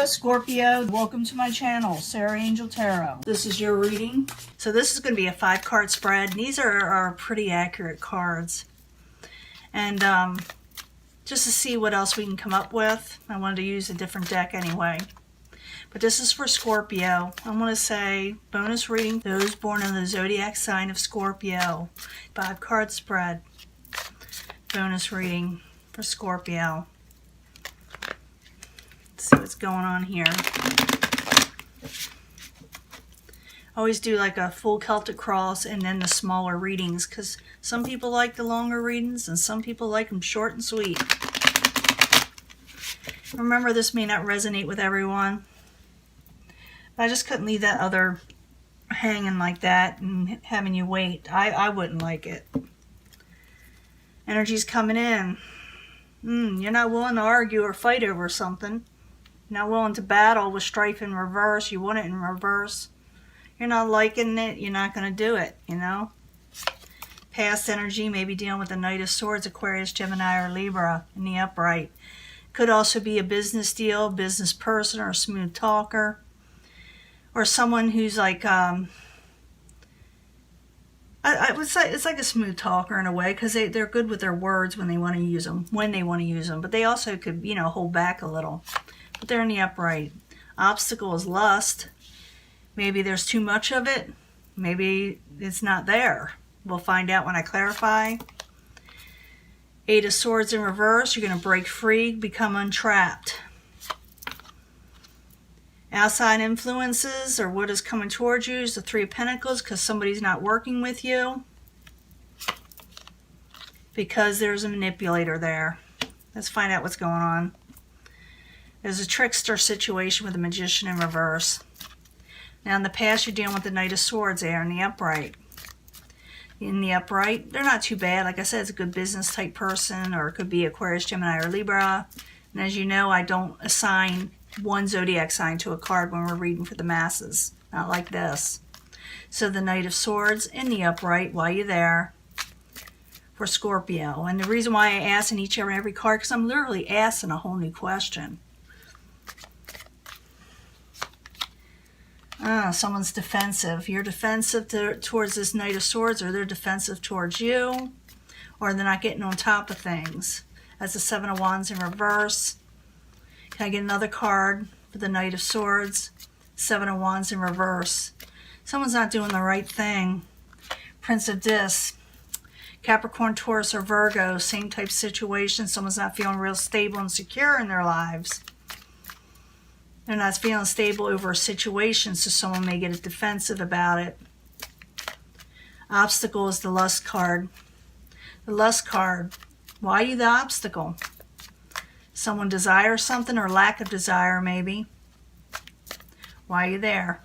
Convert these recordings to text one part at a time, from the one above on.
Hello Scorpio, welcome to my channel, Sarah Angel Tarot. This is your reading. So this is going to be a 5-card spread. And these are pretty accurate cards. And just to see what else we can come up with, I wanted to use a different deck anyway. But this is for Scorpio. I want to say bonus reading, those born in the zodiac sign of Scorpio. 5-card spread. Bonus reading for Scorpio. See what's going on here. Always do like a full Celtic cross and then the smaller readings, because some people like the longer readings and some people like them short and sweet. Remember, this may not resonate with everyone. I just couldn't leave that other hanging like that and having you wait. I wouldn't like it. Energy's coming in. You're not willing to argue or fight over something. Not willing to battle with strife in reverse. You want it in reverse. You're not liking it. You're not going to do it, you know. Past energy, maybe dealing with the Knight of Swords, Aquarius, Gemini, or Libra in the upright. Could also be a business deal, business person, or a smooth talker. Or someone who's like, I would say it's like a smooth talker in a way, because they're good with their words when they want to use them, But they also could, you know, hold back a little. But they're in the upright. Obstacle is lust. Maybe there's too much of it. Maybe it's not there. We'll find out when I clarify. 8 of Swords in reverse. You're going to break free, become untrapped. Outside influences, or what is coming towards you, is the 3 of Pentacles, because somebody's not working with you. Because there's a manipulator there. Let's find out what's going on. There's a trickster situation with a Magician in reverse. Now in the past, you're dealing with the Knight of Swords there in the upright. In the upright, they're not too bad. Like I said, it's a good business type person, or it could be Aquarius, Gemini, or Libra. And as you know, I don't assign one zodiac sign to a card when we're reading for the masses. Not like this. So the Knight of Swords in the upright while you're there for Scorpio. And the reason why I ask in each and every card, because I'm literally asking a whole new question. Someone's defensive. You're defensive towards this Knight of Swords, or they're defensive towards you, or they're not getting on top of things. That's the 7 of Wands in reverse. Can I get another card for the Knight of Swords? 7 of Wands in reverse. Someone's not doing the right thing. Prince of Discs. Capricorn, Taurus, or Virgo. Same type situation. Someone's not feeling real stable and secure in their lives. They're not feeling stable over a situation, so someone may get defensive about it. Obstacle is the Lust card. The Lust card. Why are you the obstacle? Someone desires something, or lack of desire maybe. Why are you there?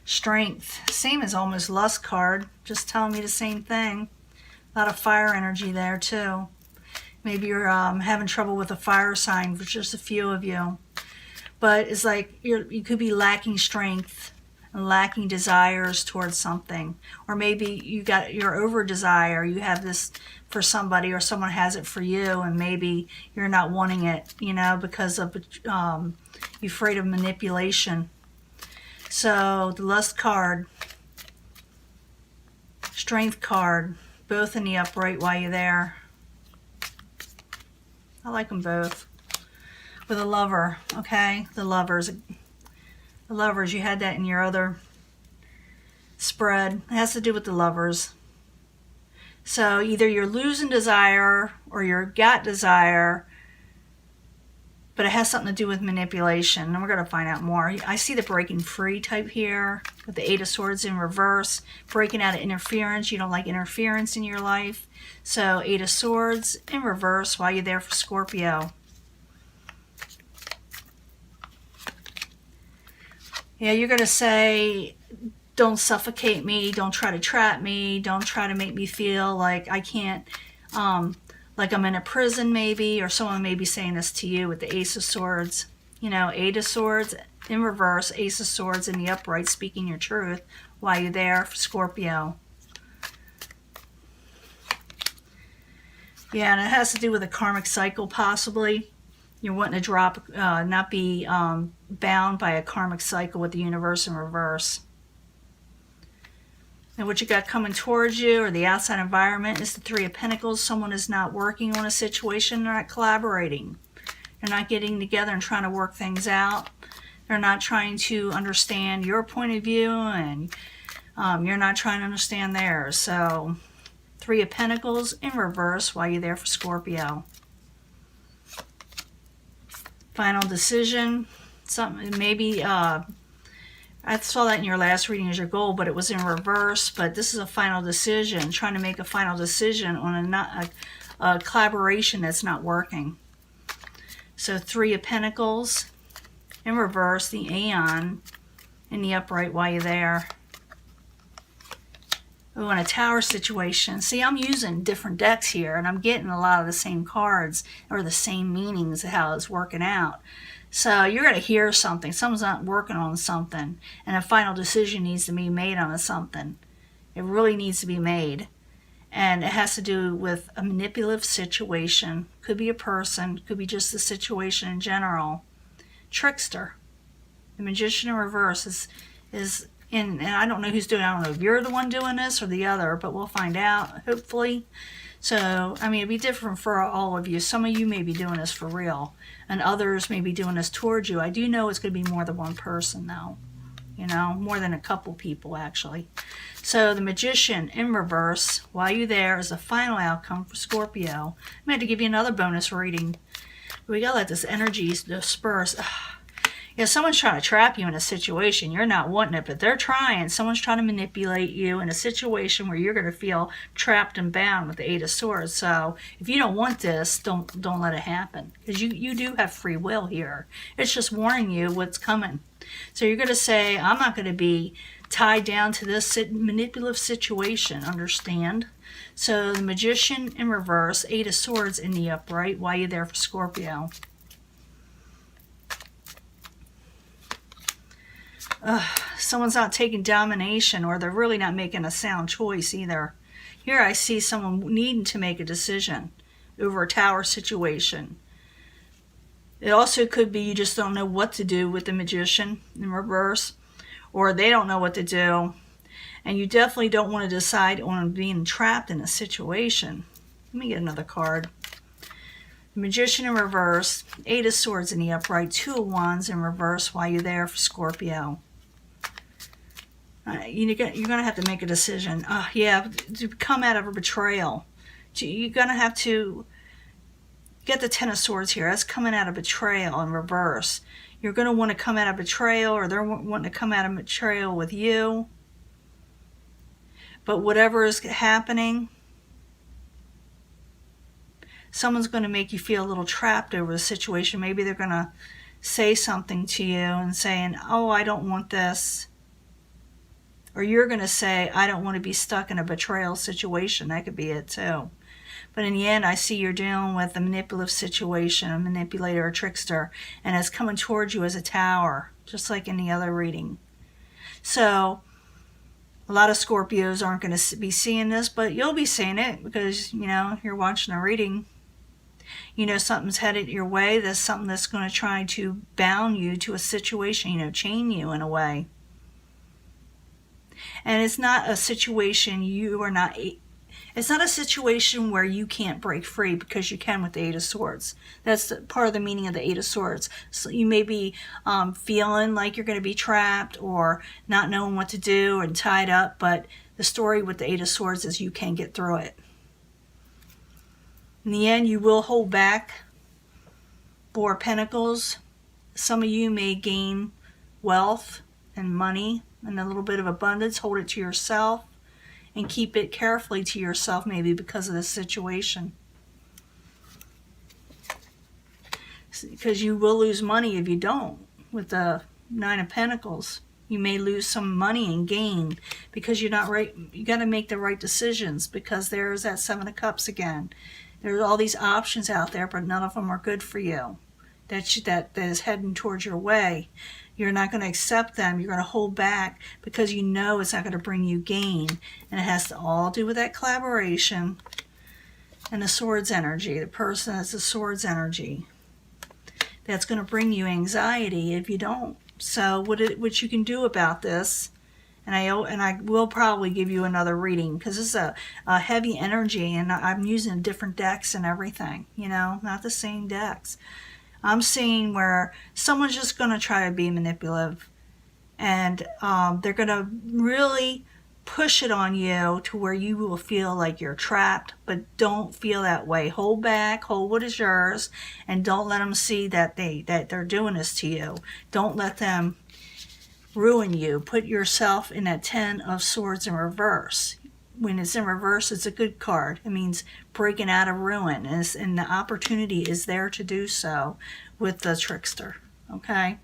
Strength. Same as almost Lust card. Just telling me the same thing. A lot of fire energy there too. Maybe you're having trouble with a fire sign, for just a few of you. But it's like you could be lacking strength and lacking desires towards something. Or maybe you're over desire. You have this for somebody, or someone has it for you, and maybe you're not wanting it, you know, because of you're afraid of manipulation. So the Lust card, Strength card, both in the upright while you're there. I like them both. With a Lover, okay? The Lovers. The Lovers, you had that in your other spread. It has to do with the Lovers. So either you're losing desire or you're got desire, but it has something to do with manipulation. And we're going to find out more. I see the breaking free type here with the 8 of Swords in reverse. Breaking out of interference. You don't like interference in your life. So 8 of Swords in reverse while you're there for Scorpio. Yeah, you're going to say, don't suffocate me, don't try to trap me, don't try to make me feel like I can't, like I'm in a prison maybe, or someone may be saying this to you with the Ace of Swords. You know, 8 of Swords in reverse, Ace of Swords in the upright, speaking your truth while you're there for Scorpio. Yeah, and it has to do with a karmic cycle possibly. You're wanting to drop, not be bound by a karmic cycle with the universe in reverse. And what you got coming towards you, or the outside environment, is the Three of Pentacles. Someone is not working on a situation. They're not collaborating. They're not getting together and trying to work things out. They're not trying to understand your point of view, and you're not trying to understand theirs. So, Three of Pentacles in reverse while you're there for Scorpio. Final decision. Something maybe I saw that in your last reading as your goal, but it was in reverse. But this is a final decision, trying to make a final decision on a collaboration that's not working. So Three of Pentacles in reverse, the Aeon in the upright while you're there. Oh, in a Tower situation. See, I'm using different decks here, and I'm getting a lot of the same cards or the same meanings of how it's working out. So you're going to hear something. Someone's not working on something, and a final decision needs to be made on something. It really needs to be made. And it has to do with a manipulative situation. Could be a person, could be just the situation in general. Trickster. The Magician in reverse is in, and I don't know who's doing it. I don't know if you're the one doing this or the other, but we'll find out, hopefully. So, I mean, it'd be different for all of you. Some of you may be doing this for real, and others may be doing this towards you. I do know it's going to be more than one person, though. You know, more than a couple people, actually. So, the Magician in reverse, while you're there, is the final outcome for Scorpio. I'm going to give you another bonus reading. We got to let this energy disperse. Yeah, someone's trying to trap you in a situation. You're not wanting it, but they're trying. Someone's trying to manipulate you in a situation where you're going to feel trapped and bound with the Eight of Swords. So if you don't want this, don't let it happen. Because you do have free will here. It's just warning you what's coming. So you're going to say, I'm not going to be tied down to this manipulative situation. Understand? So the Magician in reverse, Eight of Swords in the upright while you're there for Scorpio. Someone's not taking domination, or they're really not making a sound choice either. Here I see someone needing to make a decision over a Tower situation. It also could be you just don't know what to do with the Magician in reverse, or they don't know what to do, and you definitely don't want to decide on being trapped in a situation. Let me get another card. The Magician in reverse, Eight of Swords in the upright, Two of Wands in reverse while you're there for Scorpio. You're going to have to make a decision. Yeah, to come out of a betrayal. You're going to have to get the Ten of Swords here. That's coming out of betrayal in reverse. You're going to want to come out of betrayal, or they're wanting to come out of betrayal with you. But whatever is happening, someone's going to make you feel a little trapped over the situation. Maybe they're going to say something to you and saying, oh, I don't want this. Or you're going to say, I don't want to be stuck in a betrayal situation. That could be it too. But in the end, I see you're dealing with a manipulative situation, a manipulator, a trickster, and it's coming towards you as a Tower, just like in the other reading. So a lot of Scorpios aren't going to be seeing this, but you'll be seeing it because, you know, you're watching a reading. You know something's headed your way. There's something that's going to try to bound you to a situation, you know, chain you in a way. And it's not a situation it's not a situation where you can't break free, because you can with the Eight of Swords. That's part of the meaning of the Eight of Swords. So you may be feeling like you're going to be trapped or not knowing what to do and tied up, but the story with the Eight of Swords is you can get through it. In the end, you will hold back. Four of Pentacles. Some of you may gain wealth and money and a little bit of abundance. Hold it to yourself and keep it carefully to yourself, maybe because of this situation. Because you will lose money if you don't. With the Nine of Pentacles, you may lose some money and gain because you're not right. You got to make the right decisions, because there's that Seven of Cups again. There's all these options out there, but none of them are good for you. That is heading towards your way. You're not going to accept them. You're going to hold back because you know it's not going to bring you gain. And it has to all do with that collaboration and the Swords energy. The person has the Swords energy. that's going to bring you anxiety if you don't. So what you can do about this, and I will probably give you another reading because this is a heavy energy, and I'm using different decks and everything, you know, not the same decks. I'm seeing where someone's just going to try to be manipulative, and they're going to really push it on you to where you will feel like you're trapped, but don't feel that way. Hold back, hold what is yours, and don't let them see that they're doing this to you. Don't let them ruin you. Put yourself in that 10 of Swords in reverse. When it's in reverse, it's a good card. It means breaking out of ruin, and the opportunity is there to do so with the trickster, okay?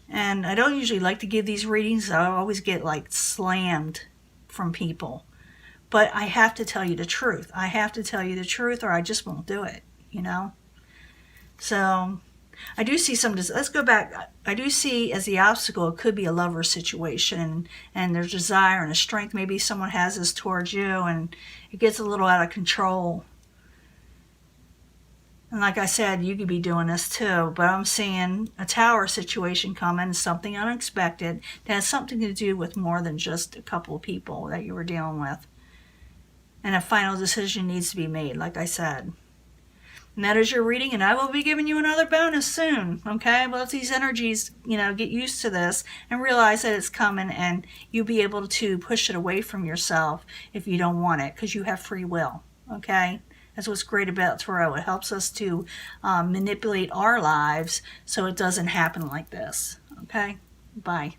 And I don't usually like to give these readings. I always get like slammed from people. But I have to tell you the truth. I have to tell you the truth or I just won't do it, you know? So I do see let's go back. I do see as the obstacle, it could be a lover situation and there's desire and a strength. Maybe someone has this towards you and it gets a little out of control. And like I said, you could be doing this too, but I'm seeing a tower situation coming, something unexpected that has something to do with more than just a couple of people that you were dealing with. And a final decision needs to be made, like I said. And that is your reading, and I will be giving you another bonus soon, okay? Let these energies, you know, get used to this and realize that it's coming, and you'll be able to push it away from yourself if you don't want it, because you have free will, okay? That's what's great about tarot. It helps us to manipulate our lives so it doesn't happen like this. Okay? Bye.